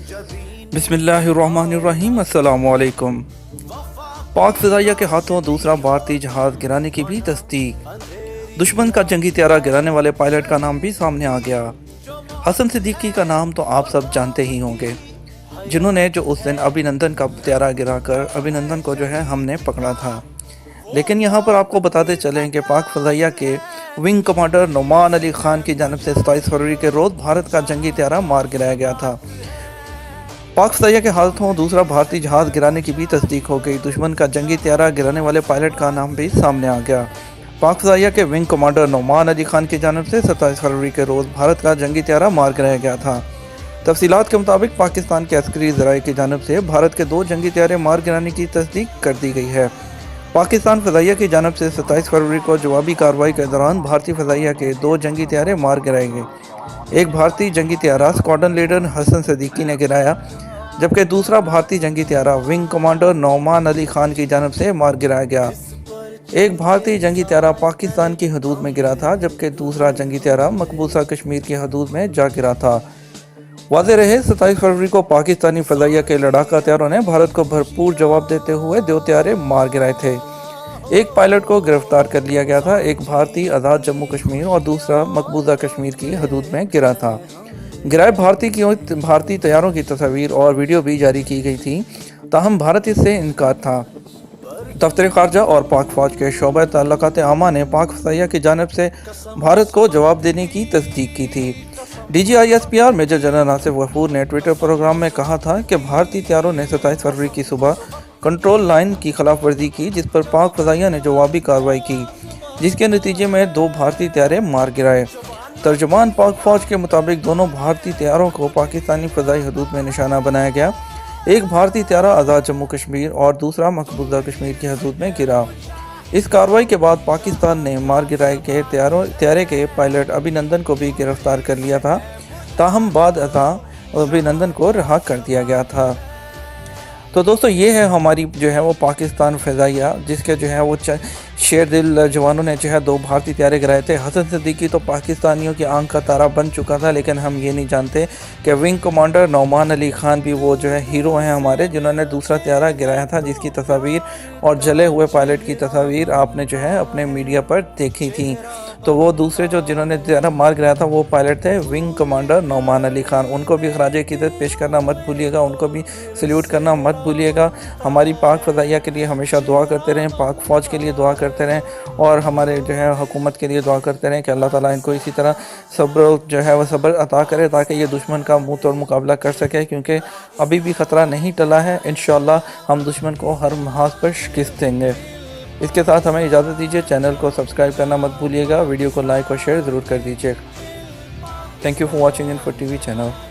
बिस्मिल्लाहिर्रहमानिर्रहीम। अस्सलामुअलैकुम। पाक फ़िज़ाइया के हाथों दूसरा भारतीय जहाज़ गिराने की भी तस्दीक। दुश्मन का जंगी त्यारा गिराने वाले पायलट का नाम भी सामने आ गया। हसन सिद्दीकी का नाम तो आप सब जानते ही होंगे, जिन्होंने जो उस दिन अभिनंदन का त्यारा गिराकर अभिनंदन को जो है हमने पकड़ा था। लेकिन यहाँ पर आपको बताते चलें कि पाक फ़िज़ाइया के विंग कमांडर नोमान अली ख़ान की जानब से 27 फरवरी के रोज़ भारत का जंगी त्यारा मार गिराया गया था। पाक फ़िज़ाइया के हाथों दूसरा भारतीय जहाज़ गिराने की भी तस्दीक हो गई। दुश्मन का जंगी त्यारा गिराने वाले पायलट का नाम भी सामने आ गया। पाक फ़िज़ाइया के विंग कमांडर नोमान अली ख़ान की जानब से 27 फरवरी के रोज़ भारत का जंगी त्यारा मार गिराया गया था। तफसीलात के मुताबिक पाकिस्तान के अस्करी ज़राए की जानब से भारत के 2 जंगी त्यारे मार गिराने की तस्दीक कर दी गई है। पाकिस्तान फ़िज़ाइया की जानब से 27 फरवरी को जवाबी कार्रवाई के दौरान भारतीय फ़िज़ाइया के 2 जंगी त्यारे मार गिराए गए। एक भारतीय जंगी त्यारा स्क्वाड्रन लीडर हसन सिद्दीकी ने गिराया, जबकि दूसरा भारतीय जंगी त्यारा विंग कमांडर नोमान अली ख़ान की जानब से मार गिराया गया। एक भारतीय जंगी त्यारा पाकिस्तान की हदूद में गिरा था, जबकि दूसरा जंगी त्यारा मकबूजा कश्मीर की हदूद में जा गिरा था। वाज़ेह रहे 27 फरवरी को पाकिस्तानी फ़िज़ाइया के लड़ाका त्यारों ने भारत को भरपूर जवाब देते हुए 2 त्यारे मार गिराए थे। एक पायलट को गिरफ्तार कर लिया गया था, एक भारतीय आज़ाद जम्मू कश्मीर और दूसरा मकबूजा कश्मीर की हदूद में गिरा था। गिराए भारतीय तैयारों की तस्वीर और वीडियो भी जारी की गई थी, ताहम भारत इससे इनकार था। दफ्तर ख़ारजा और पाक फ़ौज के शोबा ताल्लुकात आमा ने पाक फ़िज़ाइया की जानब से भारत को जवाब देने की तस्दीक की थी। DGISPR major general Nasif Ghafoor ने ट्विटर प्रोग्राम में कहा था कि भारतीय त्यारों ने 27 फरवरी की सुबह कंट्रोल लाइन की खिलाफ वर्जी की, जिस पर पाक फ़िज़ाइया ने जवाबी कार्रवाई की, जिसके नतीजे में 2 भारतीय त्यारे मार गिराए। तर्जुमान पाक फ़ौज के मुताबिक दोनों भारतीय त्यारों को पाकिस्तानी फ़िज़ाई हदूद में निशाना बनाया गया। एक भारतीय त्यारा आज़ाद जम्मू कश्मीर और दूसरा मकबूजा कश्मीर की हदूद में गिरा। इस कार्रवाई के बाद पाकिस्तान ने मार गिराए के त्यारे के पायलट अभिनंदन को भी गिरफ्तार कर लिया था, ताहम बाद अता अभिनंदन को रिहा कर दिया गया था। तो दोस्तों, ये है हमारी जो है वो पाकिस्तान फ़िज़ाइया, जिसके जो है वो शेर दिल जवानों ने जो है 2 भारतीय त्यारे गिराए थे। हसन सिद्दीकी तो पाकिस्तानियों की आंख का तारा बन चुका था, लेकिन हम ये नहीं जानते कि विंग कमांडर नोमान अली ख़ान भी वो जो है हीरो हैं हमारे, जिन्होंने दूसरा त्यारा गिराया था, जिसकी तस्वीर और जले हुए पायलट की तस्वीर आपने जो है अपने मीडिया पर देखी थी। तो वो दूसरे जिन्होंने त्यारा मार गिराया था वो पायलट थे विंग कमांडर नोमान अली ख़ान। उनको भी खराजे क़ीदत पेश करना मत भूलिएगा, उनको भी सल्यूट करना मत भूलिएगा। हमारी पाक फ़िज़ाइया के लिए हमेशा दुआ करते रहें, पाक फ़ौज के लिए दुआ करते रहें और हमारे जो है हुकूमत के लिए दुआ करते रहें कि अल्लाह ताला इनको इसी तरह सब्र जो है वह सब्र अता करे, ताकि ये दुश्मन का मुँह तोड़ मुकाबला कर सके, क्योंकि अभी भी ख़तरा नहीं टला है। इंशाअल्लाह हम दुश्मन को हर महाज पर शिकस्त देंगे। इसके साथ हमें इजाज़त दीजिए। चैनल को सब्सक्राइब करना मत भूलिएगा, वीडियो को लाइक और शेयर ज़रूर कर दीजिए। Thank you for watching info TV channel.